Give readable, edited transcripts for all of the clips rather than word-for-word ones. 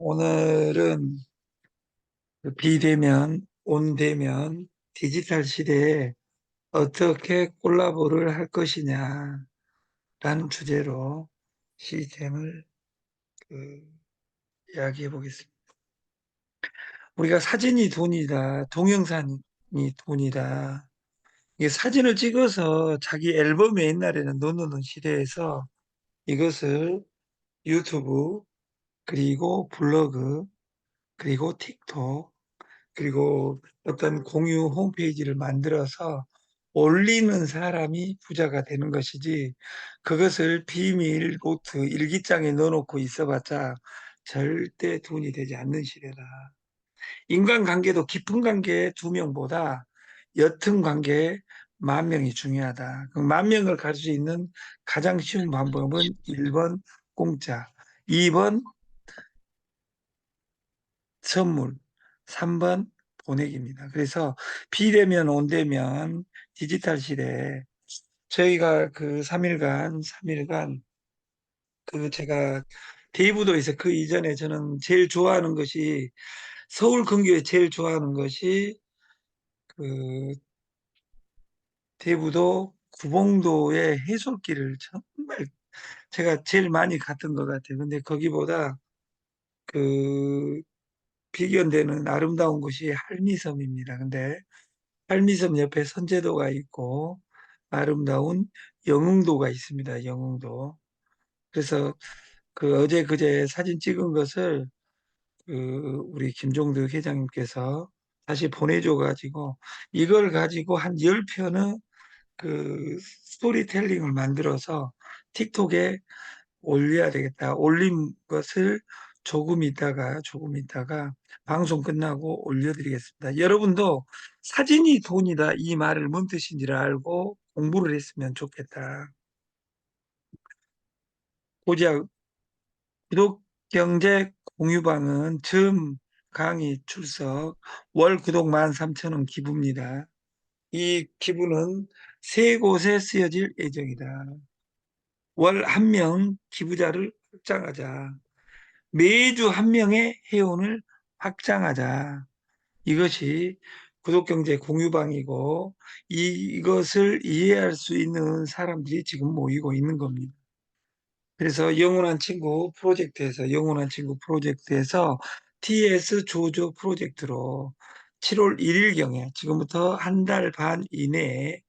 오늘은 그 비대면, 온대면 디지털 시대에 어떻게 콜라보를 할 것이냐라는 주제로 시스템을 그 이야기해 보겠습니다. 우리가 사진이 돈이다, 동영상이 돈이다. 이게 사진을 찍어서 자기 앨범에 옛날에는 넣어놓는 시대에서 이것을 유튜브, 그리고 블로그, 그리고 틱톡, 그리고 어떤 공유 홈페이지를 만들어서 올리는 사람이 부자가 되는 것이지, 그것을 비밀 노트 일기장에 넣어놓고 있어봤자 절대 돈이 되지 않는 시대다. 인간관계도 깊은 관계 두 명보다 옅은 관계 만 명이 중요하다. 그 만 명을 갈 수 있는 가장 쉬운 방법은 1번 공짜, 2번 선물, 3번 보내기입니다. 그래서 비대면, 온대면 디지털 시대에 저희가 그 3일간 그 제가 대부도에서 그 이전에 저는 제일 좋아하는 것이 서울 근교에 제일 좋아하는 것이 그 대부도 구봉도의 해솔길을 정말 제가 제일 많이 갔던 것 같아요. 근데 거기보다 그 비견되는 아름다운 곳이 할미섬입니다. 근데 할미섬 옆에 선제도가 있고 아름다운 영흥도가 있습니다. 영흥도. 그래서 그 어제 그제 사진 찍은 것을 그 우리 김종득 회장님께서 다시 보내줘 가지고 이걸 가지고 한 10편의 그 스토리텔링을 만들어서 틱톡에 올려야 되겠다. 올린 것을 조금 있다가 방송 끝나고 올려드리겠습니다. 여러분도 사진이 돈이다 이 말을 뭔 뜻인지를 알고 공부를 했으면 좋겠다. 보자. 구독경제 공유방은 점 강의 출석 월 구독 13,000원 기부입니다. 이 기부는 세 곳에 쓰여질 예정이다. 월 한 명 기부자를 확장하자. 매주 한 명의 회원을 확장하자. 이것이 구독경제 공유방이고 이것을 이해할 수 있는 사람들이 지금 모이고 있는 겁니다. 그래서 영원한 친구 프로젝트에서 TS 조조 프로젝트로 7월 1일경에 지금부터 한 달 반 이내에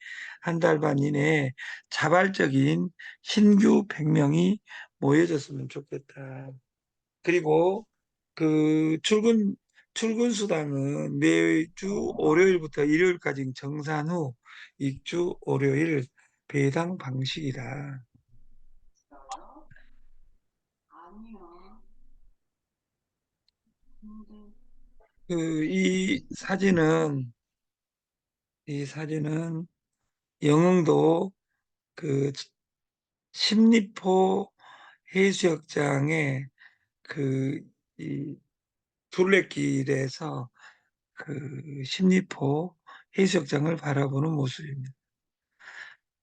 자발적인 신규 100명이 모여졌으면 좋겠다. 그리고 그 출근 수당은 매주 월요일부터 일요일까지 정산 후 익주 월요일 배당 방식이다. 그 이 사진은 영흥도 그 십리포 해수욕장의 그 이 둘레길에서 그 십리포 해수욕장을 바라보는 모습입니다.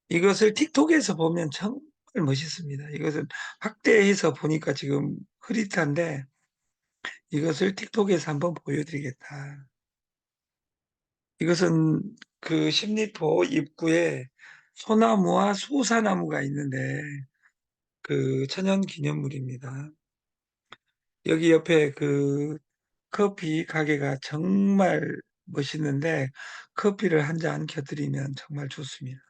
이것을 틱톡에서 보면 정말 멋있습니다. 이것은 확대해서 보니까 지금 흐릿한데 이것을 틱톡에서 한번 보여드리겠다. 이것은 그 십리포 입구에 소나무와 소사나무가 있는데 그 천연 기념물입니다. 여기 옆에 그 커피 가게가 정말 멋있는데 커피를 한 잔 곁들이면 정말 좋습니다.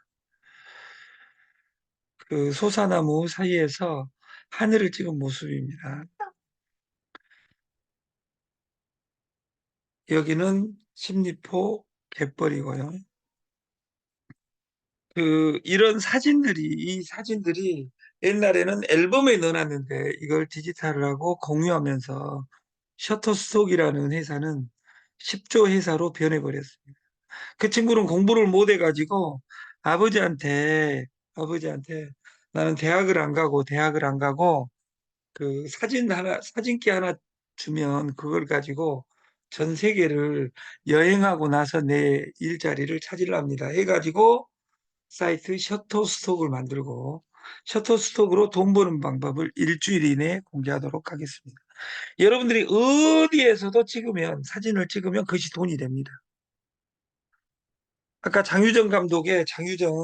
그 소사나무 사이에서 하늘을 찍은 모습입니다. 여기는 십리포 갯벌이고요. 이 사진들이 옛날에는 앨범에 넣어놨는데 이걸 디지털하고 공유하면서 셔터스톡이라는 회사는 10조 회사로 변해버렸습니다. 그 친구는 공부를 못 해가지고 아버지한테, 아버지한테 나는 대학을 안 가고 그 사진기 하나 주면 그걸 가지고 전 세계를 여행하고 나서 내 일자리를 찾으랍니다. 해가지고 사이트 셔터스톡을 만들고 셔터스톡으로 돈 버는 방법을 일주일 이내에 공개하도록 하겠습니다. 여러분들이 어디에서도 찍으면, 사진을 찍으면 그것이 돈이 됩니다. 아까 장유정 감독의,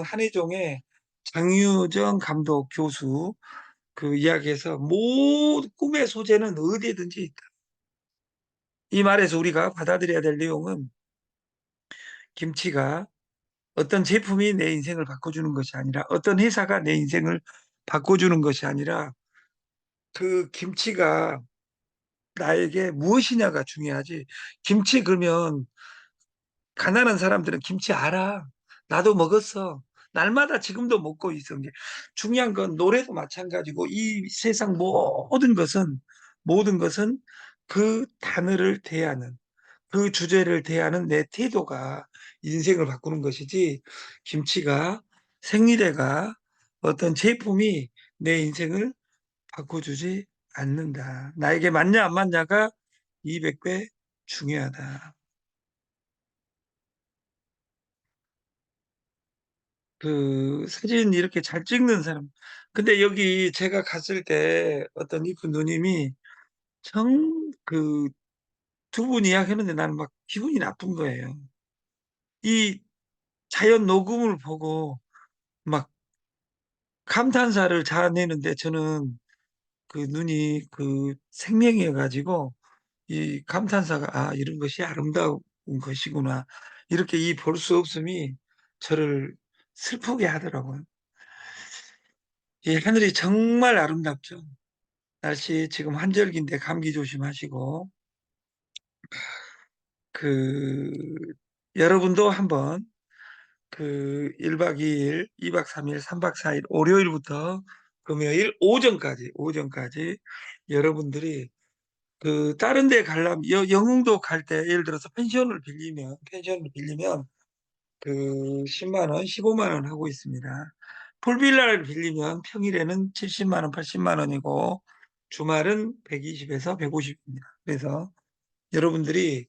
한혜종의 장유정 감독 교수 그 이야기에서 모든 꿈의 소재는 어디에든지 있다. 이 말에서 우리가 받아들여야 될 내용은 김치가 어떤 제품이 내 인생을 바꿔주는 것이 아니라 어떤 회사가 내 인생을 바꿔주는 것이 아니라 그 김치가 나에게 무엇이냐가 중요하지. 김치 그러면 가난한 사람들은 김치 알아. 나도 먹었어. 날마다 지금도 먹고 있어. 이게 중요한 건 노래도 마찬가지고 이 세상 모든 것은 그 단어를 대하는 그 주제를 대하는 내 태도가 인생을 바꾸는 것이지 김치가 생리대가 어떤 제품이 내 인생을 바꿔주지 않는다. 나에게 맞냐 안 맞냐가 200배 중요하다. 그 사진 이렇게 잘 찍는 사람. 근데 여기 제가 갔을 때 어떤 이쁜 누님이 그 두 분 이야기하는데 나는 막 기분이 나쁜 거예요. 이 자연 녹음을 보고 막 감탄사를 자아내는데 저는 그 눈이 그 생명이어가지고 이 감탄사가 아, 이런 것이 아름다운 것이구나. 이렇게 이 볼 수 없음이 저를 슬프게 하더라고요. 이 하늘이 정말 아름답죠. 날씨 지금 한절기인데 감기 조심하시고, 그, 여러분도 한번 그 1박 2일, 2박 3일, 3박 4일, 월요일부터 금요일 오전까지 여러분들이 그 다른 데 가려면 영흥도 갈 때 예를 들어서 펜션을 빌리면 그 10만 원, 15만 원 하고 있습니다. 풀빌라를 빌리면 평일에는 70만 원, 80만 원이고 주말은 120에서 150입니다. 그래서 여러분들이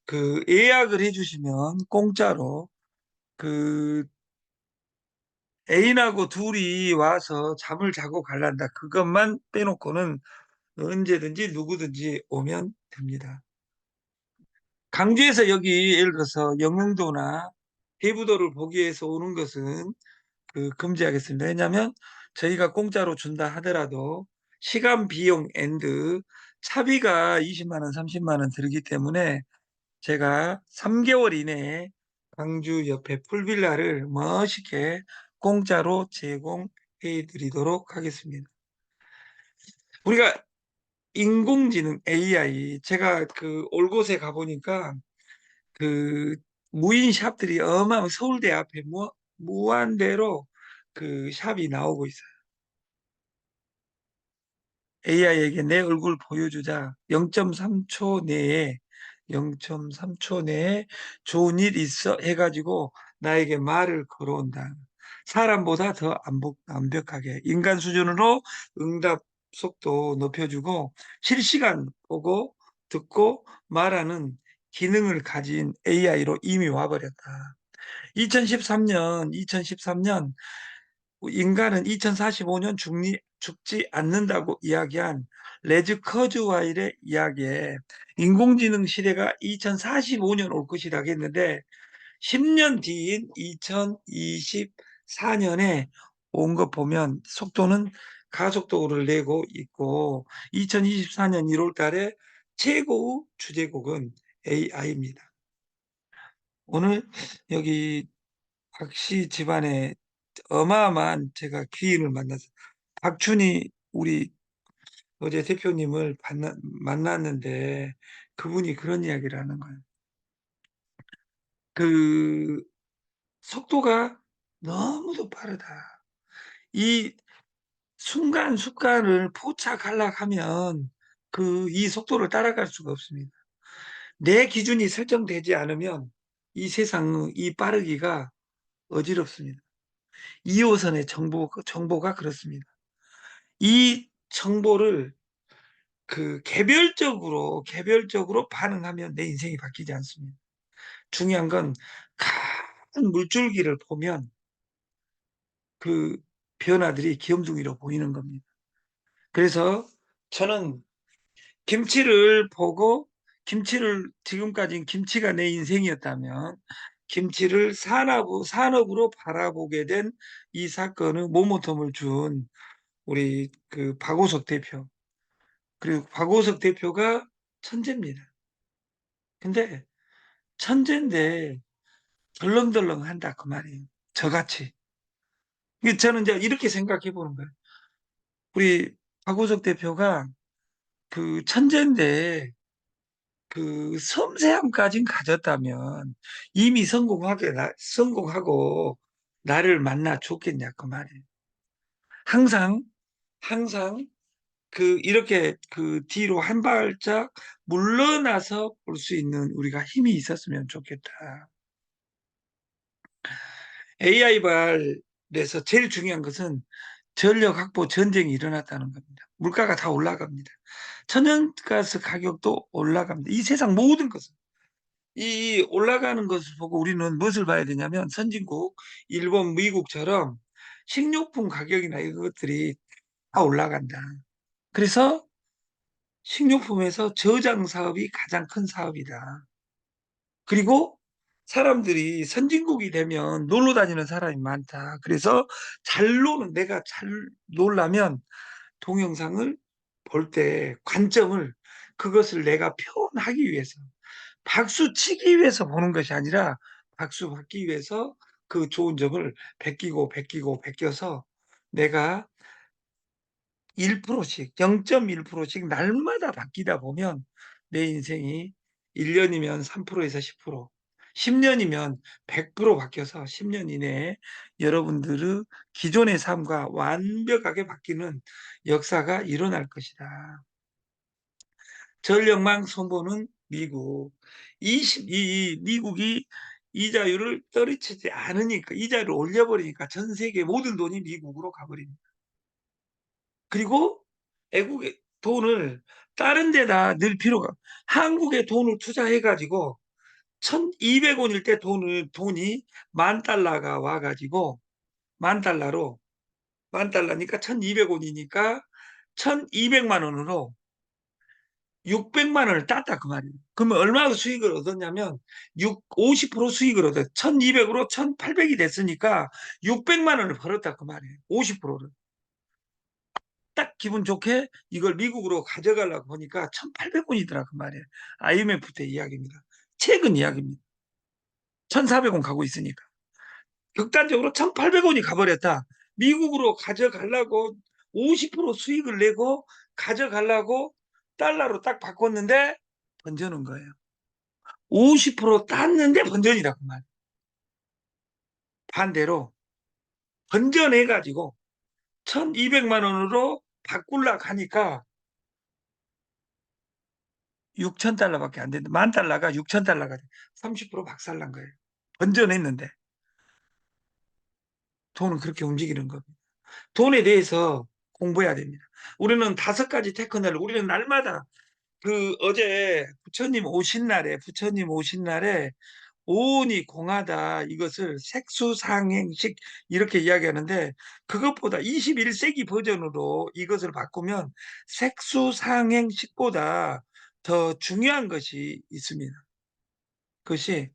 그 예약을 해주시면 공짜로 그 애인하고 둘이 와서 잠을 자고 갈란다. 그것만 빼놓고는 언제든지 누구든지 오면 됩니다. 강주에서 여기 예를 들어서 영흥도나 대부도를 보기 위해서 오는 것은 그 금지하겠습니다. 왜냐하면 저희가 공짜로 준다 하더라도 시간 비용 앤드 차비가 20만 원, 30만 원 들기 때문에 제가 3개월 이내에 광주 옆에 풀빌라를 멋있게 공짜로 제공해 드리도록 하겠습니다. 우리가 인공지능 AI 제가 그 올 곳에 가보니까 그 무인 샵들이 서울대 앞에 무한대로 그 샵이 나오고 있어요. AI에게 내 얼굴 보여주자. 0.3초 내에 0.3초 내에 좋은 일 있어 해가지고 나에게 말을 걸어온다. 사람보다 더 완벽하게 인간 수준으로 응답 속도 높여주고 실시간 보고 듣고 말하는 기능을 가진 AI로 이미 와버렸다. 2013년 인간은 2045년 죽지 않는다고 이야기한 레즈 커즈와일의 이야기에 인공지능 시대가 2045년 올 것이라고 했는데 10년 뒤인 2024년에 온 것 보면 속도는 가속도를 내고 있고 2024년 1월 달에 최고의 주제곡은 AI입니다. 오늘 여기 박씨 집안에 어마어마한 제가 귀인을 만났어요. 박춘희 우리 어제 대표님을 만났는데 그분이 그런 이야기를 하는 거예요. 그 속도가 너무도 빠르다. 이 순간순간을 포착하려면 이 속도를 따라갈 수가 없습니다. 내 기준이 설정되지 않으면 이 세상의 이 빠르기가 어지럽습니다. 2호선의 정보가 그렇습니다. 이 정보를 그 개별적으로 반응하면 내 인생이 바뀌지 않습니다. 중요한 건 큰 물줄기를 보면 그 변화들이 귀염둥이로 보이는 겁니다. 그래서 저는 김치를 보고 김치를 지금까지는 김치가 내 인생이었다면 김치를 산업으로 바라보게 된 이 사건은 모모텀을 준 우리 그 박오석 대표 그리고 박오석 대표가 천재입니다. 근데 천재인데 덜렁덜렁 한다 그 말이에요. 저같이. 저는 이제 이렇게 생각해 보는 거예요. 우리 박오석 대표가 그 천재인데 그 섬세함까진 가졌다면 이미 성공하고 나를 만나 줬겠냐 그 말이에요. 항상 항상 그 이렇게 그 뒤로 한 발짝 물러나서 볼 수 있는 우리가 힘이 있었으면 좋겠다. AI 발에서 제일 중요한 것은 전력 확보 전쟁이 일어났다는 겁니다. 물가가 다 올라갑니다. 천연가스 가격도 올라갑니다. 이 세상 모든 것은 이 올라가는 것을 보고 우리는 무엇을 봐야 되냐면 선진국, 일본, 미국처럼 식료품 가격이나 이것들이 다 올라간다. 그래서 식료품에서 저장 사업이 가장 큰 사업이다. 그리고 사람들이 선진국이 되면 놀러 다니는 사람이 많다. 그래서 내가 잘 놀라면 동영상을 볼 때 관점을 그것을 내가 표현하기 위해서 박수 치기 위해서 보는 것이 아니라 박수 받기 위해서 그 좋은 점을 베껴서 내가 1%씩, 0.1%씩 날마다 바뀌다 보면 내 인생이 1년이면 3%에서 10%, 10년이면 100% 바뀌어서 10년 이내에 여러분들의 기존의 삶과 완벽하게 바뀌는 역사가 일어날 것이다. 전력망 손보는 미국. 미국이 이자율을 떨어지지 않으니까, 이자율을 올려버리니까 전 세계 모든 돈이 미국으로 가버립니다. 그리고 애국의 돈을 다른 데다 넣을 필요가, 한국에 돈을 투자해가지고 1200원일 때 돈이 10,000달러가 와가지고, 10,000달러로, 10,000달러니까 1200원이니까 1200만 원으로 600만 원을 땄다 그 말이에요. 그러면 얼마나 수익을 얻었냐면 50% 수익을 얻었어요. 1200으로 1800이 됐으니까 600만 원을 벌었다 그 말이에요. 50%를. 딱 기분 좋게 이걸 미국으로 가져가려고 보니까 1800원이더라 그 말이에요. IMF 때 이야기입니다. 최근 이야기입니다. 1400원 가고 있으니까. 극단적으로 1800원이 가버렸다. 미국으로 가져가려고 50% 수익을 내고 가져가려고 달러로 딱 바꿨는데 번져는 거예요. 50% 땄는데 번전이다 그 말. 반대로 번전해가지고 1200만 원으로 바꾸려고 하니까 6000달러밖에 안 되는데 10,000달러가 6000달러가 30% 박살난 거예요. 번전했는데 돈은 그렇게 움직이는 겁니다. 돈에 대해서 공부해야 됩니다. 우리는 5가지 테크닉을 우리는 날마다 그 어제 부처님 오신 날에 오온이 공하다 이것을 색수상행식 이렇게 이야기하는데 그것보다 21세기 버전으로 이것을 바꾸면 색수상행식보다 더 중요한 것이 있습니다. 그것이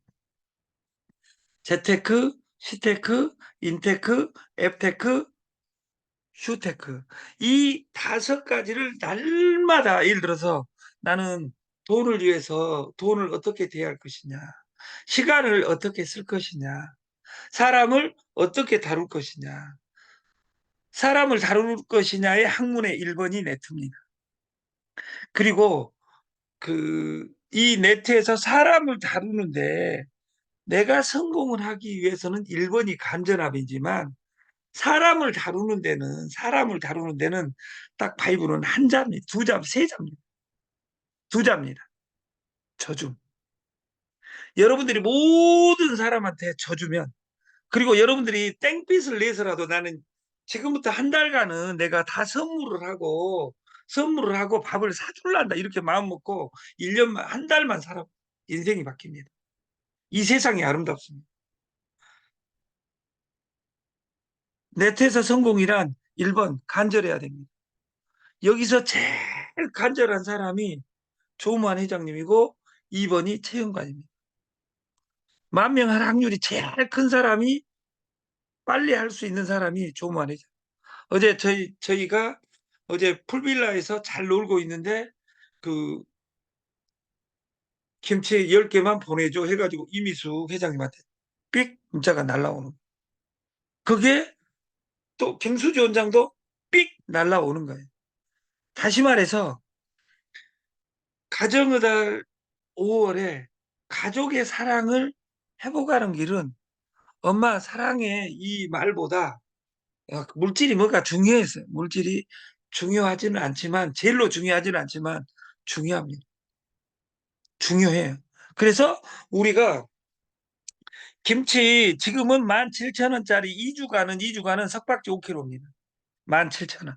재테크, 시테크, 인테크, 앱테크, 슈테크 이 5가지를 날마다 예를 들어서 나는 돈을 위해서 돈을 어떻게 대할 것이냐 시간을 어떻게 쓸 것이냐 사람을 어떻게 다룰 것이냐 사람을 다룰 것이냐의 학문의 1번이 네트입니다. 그리고 이 네트에서 사람을 다루는데 내가 성공을 하기 위해서는 1번이 간전함이지만 사람을 다루는 데는 딱 바이블은 한 자입니다. 두 자, 세 자입니다. 두 자입니다. 저주. 여러분들이 모든 사람한테 져주면 그리고 여러분들이 땡빛을 내서라도 나는 지금부터 한 달간은 내가 다 선물을 하고 밥을 사줄란다 이렇게 마음 먹고 1년만 한 달만 살아 인생이 바뀝니다. 이 세상이 아름답습니다. 네트에서 성공이란 1번 간절해야 됩니다. 여기서 제일 간절한 사람이 조무한 회장님이고 2번이 최영관입니다. 만명 확률이 제일 큰 사람이 빨리 할 수 있는 사람이 조무한 회장. 어제 저희가 어제 풀빌라에서 잘 놀고 있는데 그 김치 10개만 보내줘 해가지고 이미수 회장님한테 삑 문자가 날라오는. 그게 또 김수지 원장도 삑 날라오는 거예요. 다시 말해서 가정의 달 5월에 가족의 사랑을 회복하는 길은 엄마 사랑해 이 말보다 물질이 뭐가 중요했어요. 물질이 중요하지는 않지만 제일로 중요하지는 않지만 중요합니다. 중요해요. 그래서 우리가 김치 지금은 17,000원짜리 2주간은 석박지 5kg입니다. 17,000원.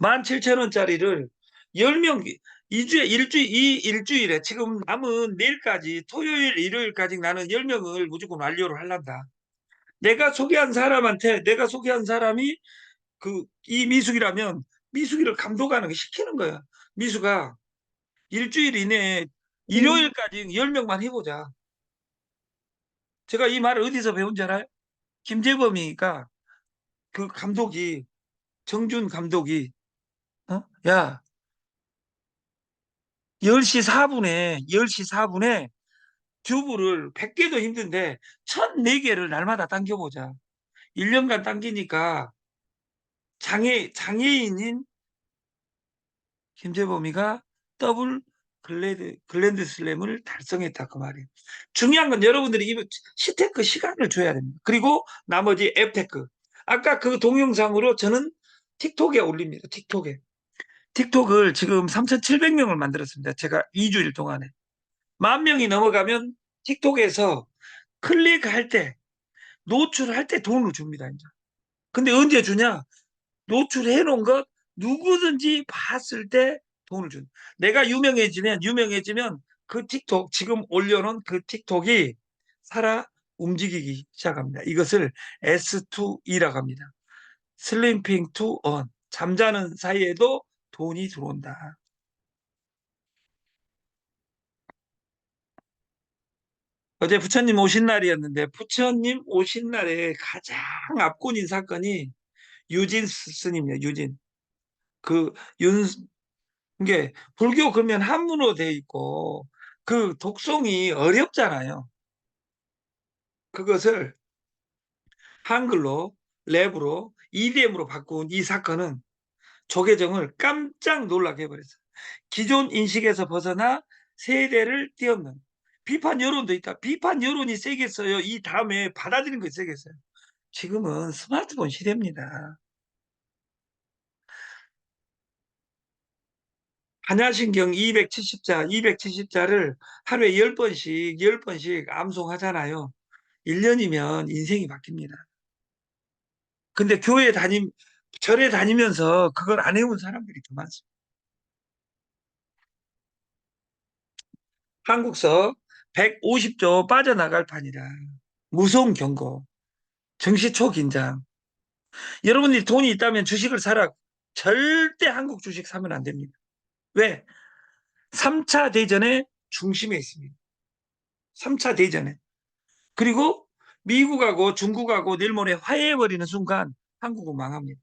17,000원짜리를 10명 2주에 일주일에 지금 남은 내일까지 토요일 일요일까지 나는 10명을 무조건 완료를 하란다. 내가 소개한 사람이 이 미숙이라면 미숙이를 감독하는 거 시키는 거야. 미숙아 일주일 이내에 일요일까지 10명만 해보자. 제가 이 말을 어디서 배운 줄 알아요? 김재범이가 그 감독이 정준 감독이 야 10시 4분에 튜브를 100개도 힘든데 1004개를 날마다 당겨보자. 1년간 당기니까 장애인인 김재범이가 더블 글랜드 슬램을 달성했다 그 말이에요. 중요한 건 여러분들이 이 시테크 시간을 줘야 됩니다. 그리고 나머지 앱테크. 아까 그 동영상으로 저는 틱톡에 올립니다. 틱톡을 지금 3,700명을 만들었습니다. 제가 2주일 동안에. 10,000명이 넘어가면 틱톡에서 클릭할 때 노출할 때 돈을 줍니다. 이제. 근데 언제 주냐? 노출해 놓은 것 누구든지 봤을 때 돈을 준. 내가 유명해지면 그 틱톡 지금 올려놓은 그 틱톡이 살아 움직이기 시작합니다. 이것을 S2E라고 합니다. 슬림핑 투 on. 잠자는 사이에도 돈이 들어온다. 어제 부처님 오신 날이었는데 부처님 오신 날에 가장 압권인 사건이 유진 스님이에요. 유진. 그 윤, 이게 불교 그러면 한문으로 돼 있고 그 독송이 어렵잖아요. 그것을 한글로 랩으로 EDM으로 바꾼 이 사건은 조계종을 깜짝 놀라게 해버렸어요. 기존 인식에서 벗어나 세대를 뛰어넘는 비판 여론도 있다. 비판 여론이 세겠어요. 이 다음에 받아들이는 것이 세겠어요. 지금은 스마트폰 시대입니다. 반야신경 270자를 하루에 10번씩 암송하잖아요. 1년이면 인생이 바뀝니다. 근데 절에 다니면서 그걸 안 해온 사람들이 더 많습니다. 한국서 150조 빠져나갈 판이다. 무서운 경고. 증시 초긴장. 여러분이 돈이 있다면 주식을 사라. 절대 한국 주식 사면 안 됩니다. 왜? 3차 대전의 중심에 있습니다. 3차 대전에. 그리고 미국하고 중국하고 내일 모레 화해해버리는 순간 한국은 망합니다.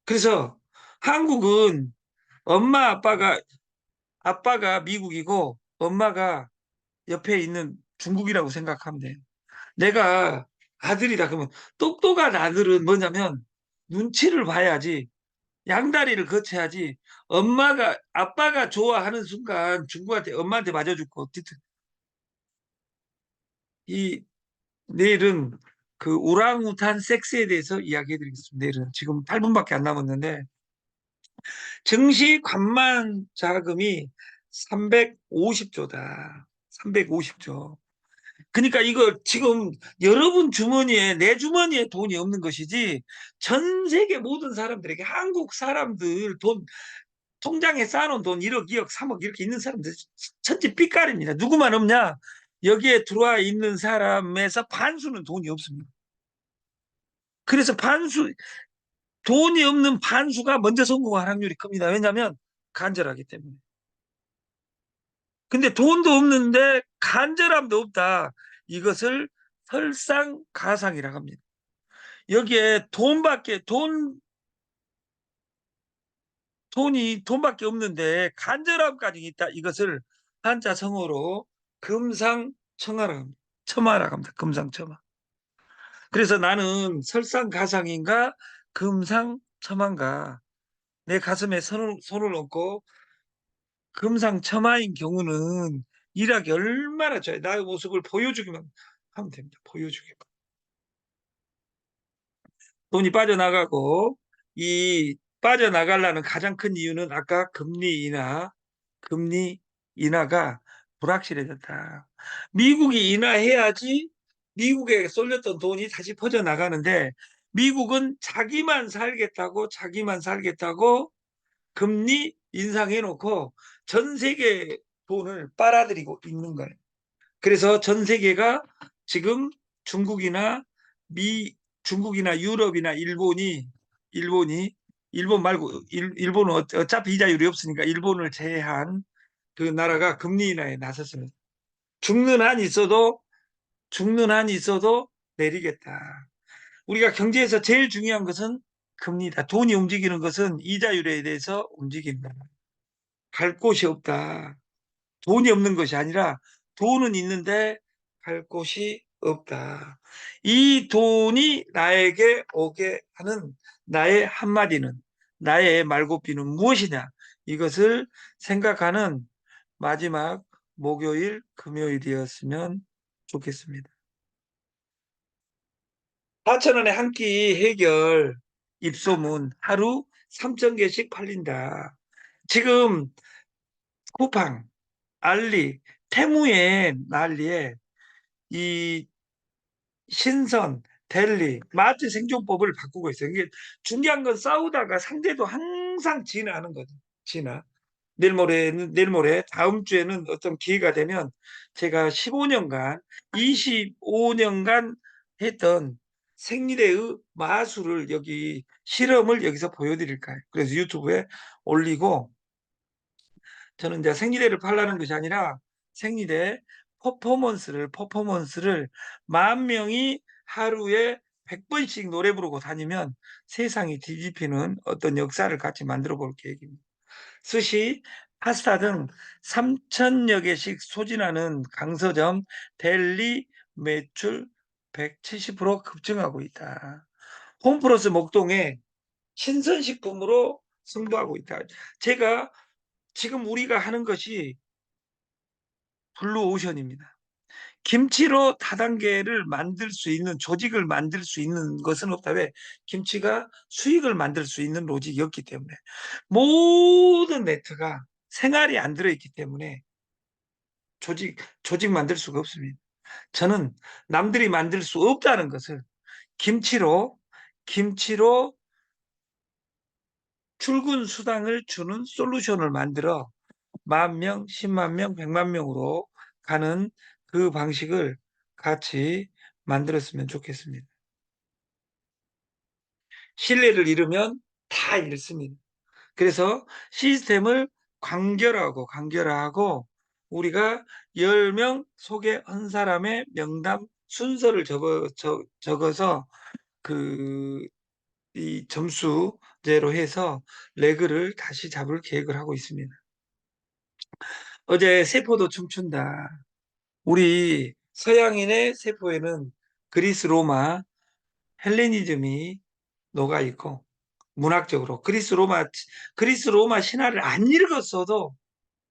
그래서 한국은 엄마 아빠가 미국이고 엄마가 옆에 있는 중국이라고 생각하면 돼요. 내가 아들이다 그러면 똑똑한 아들은 뭐냐면 눈치를 봐야지 양다리를 거쳐야지 아빠가 좋아하는 순간 중국한테 엄마한테 맞아주고 이 내일은 그 우랑우탄 섹스에 대해서 이야기해 드리겠습니다. 내일은 지금 8분밖에 안 남았는데 증시 관만 자금이 350조다. 350조. 그러니까 이거 지금 여러분 주머니에 내 주머니에 돈이 없는 것이지 전 세계 모든 사람들에게 한국 사람들 돈 통장에 쌓아놓은 돈 1억, 2억, 3억 이렇게 있는 사람들 천지 삐까리입니다. 누구만 없냐? 여기에 들어와 있는 사람에서 반수는 돈이 없습니다. 그래서 돈이 없는 반수가 먼저 성공할 확률이 큽니다. 왜냐하면 간절하기 때문에. 근데 돈도 없는데 간절함도 없다. 이것을 설상가상이라고 합니다. 여기에 돈밖에 없는데 간절함까지 있다. 이것을 한자성어로 금상첨화라고 합니다. 첨화라고 합니다. 금상첨화. 그래서 나는 설상가상인가 금상첨화인가, 내 가슴에 손을 얹고 금상첨화인 경우는 일하기 얼마나 좋아요. 나의 모습을 보여주기만 하면 됩니다. 보여주기만. 돈이 빠져나가고, 이 빠져나가려는 가장 큰 이유는 아까 금리 인하가 불확실해졌다. 미국이 인하해야지 미국에 쏠렸던 돈이 다시 퍼져나가는데, 미국은 자기만 살겠다고 금리 인상해 놓고 전 세계 돈을 빨아들이고 있는 거예요. 그래서 전 세계가 지금 중국이나 미 중국이나 유럽이나 일본이 일본 말고 일본은 어차피 이자율이 없으니까 일본을 제외한 그 나라가 금리 인하에 나섰습니다. 죽는 한 있어도 죽는 한 있어도 내리겠다. 우리가 경제에서 제일 중요한 것은 금리다. 돈이 움직이는 것은 이자율에 대해서 움직인다. 갈 곳이 없다. 돈이 없는 것이 아니라 돈은 있는데 갈 곳이 없다. 이 돈이 나에게 오게 하는 나의 한마디는, 나의 말고비는 무엇이냐? 이것을 생각하는 마지막 목요일, 금요일이었으면 좋겠습니다. 4천 원에 한 끼 해결 입소문 하루 3천 개씩 팔린다. 지금 쿠팡, 알리, 테무의 난리에 이 신선, 델리, 마트 생존법을 바꾸고 있어요. 이게 중요한 건 싸우다가 상대도 항상 진화하는 거죠. 진화. 내일 모레, 다음 주에는 어떤 기회가 되면 제가 25년간 했던 생리대의 마술을 실험을 여기서 보여드릴까요? 그래서 유튜브에 올리고, 저는 이제 생리대를 팔라는 것이 아니라 생리대 퍼포먼스를 10,000명이 하루에 100번씩 노래 부르고 다니면 세상이 뒤집히는 어떤 역사를 같이 만들어 볼 계획입니다. 스시, 파스타 등 3천여 개씩 소진하는 강서점 델리 매출 170% 급증하고 있다. 홈플러스 목동에 신선식품으로 승부하고 있다. 제가 지금 우리가 하는 것이 블루오션입니다. 김치로 다단계를 만들 수 있는 조직을 만들 수 있는 것은 없다. 왜? 김치가 수익을 만들 수 있는 로직이었기 때문에. 모든 네트가 생활이 안 들어있기 때문에 조직 만들 수가 없습니다. 저는 남들이 만들 수 없다는 것을 김치로 김치로 출근 수당을 주는 솔루션을 만들어 10,000명, 10만 명, 100만 명으로 가는 그 방식을 같이 만들었으면 좋겠습니다. 신뢰를 잃으면 다 잃습니다. 그래서 시스템을 간결하고 우리가 10명 소개한 사람의 명단 순서를 적어서 그 이 점수제로 해서 레그를 다시 잡을 계획을 하고 있습니다. 어제 세포도 춤춘다. 우리 서양인의 세포에는 그리스 로마 헬레니즘이 녹아 있고, 문학적으로 그리스 로마 신화를 안 읽었어도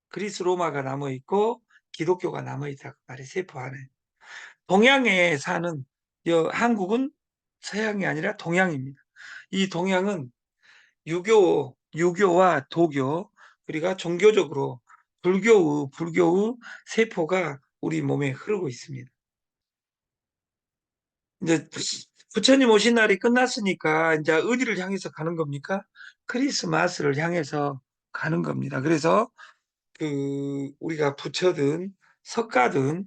그리스 로마가 남아 있고 기독교가 남아 있다 그 말이 세포 안에. 동양에 사는 한국은 서양이 아니라 동양입니다. 이 동양은 유교와 도교, 그리고 종교적으로 불교의 세포가 우리 몸에 흐르고 있습니다. 이제 부처님 오신 날이 끝났으니까 이제 어디를 향해서 가는 겁니까? 크리스마스를 향해서 가는 겁니다. 그래서 우리가 부처든 석가든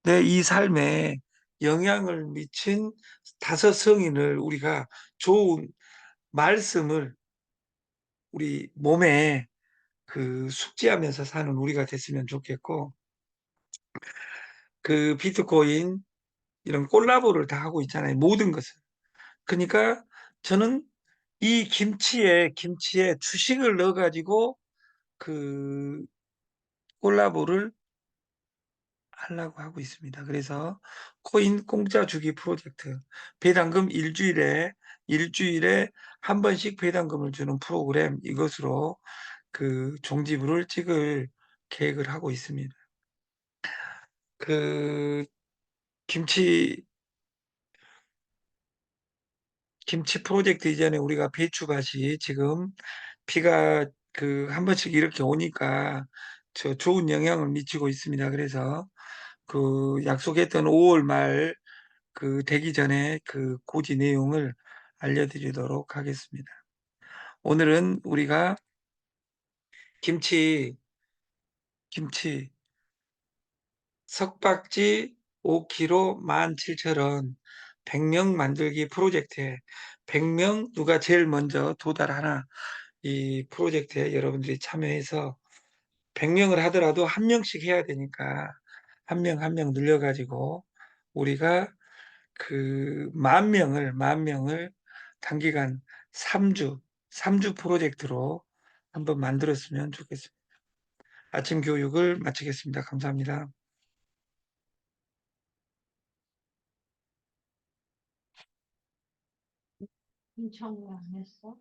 내 이 삶에 영향을 미친 다섯 성인을 우리가 좋은 말씀을 우리 몸에 숙지하면서 사는 우리가 됐으면 좋겠고, 비트코인 이런 콜라보를 다 하고 있잖아요. 모든 것을. 그러니까 저는 이 김치에 주식을 넣어가지고 그 콜라보를 하려고 하고 있습니다. 그래서 코인 공짜 주기 프로젝트, 배당금 일주일에 한 번씩 배당금을 주는 프로그램, 이것으로 종지부를 찍을 계획을 하고 있습니다. 그 김치 김치 프로젝트 이전에 우리가 배추밭이 지금 비가 한 번씩 이렇게 오니까 좋은 영향을 미치고 있습니다. 그래서 약속했던 5월 말 되기 전에 고지 내용을 알려드리도록 하겠습니다. 오늘은 우리가 김치 김치 석박지 5kg 17,000원 100명 만들기 프로젝트에 100명 누가 제일 먼저 도달하나, 이 프로젝트에 여러분들이 참여해서 100명을 하더라도 한 명씩 해야 되니까 한 명 한 명 늘려가지고 우리가 만 명을 단기간 3주 프로젝트로 한번 만들었으면 좋겠습니다. 아침 교육을 마치겠습니다. 감사합니다. 신청을 안 했어?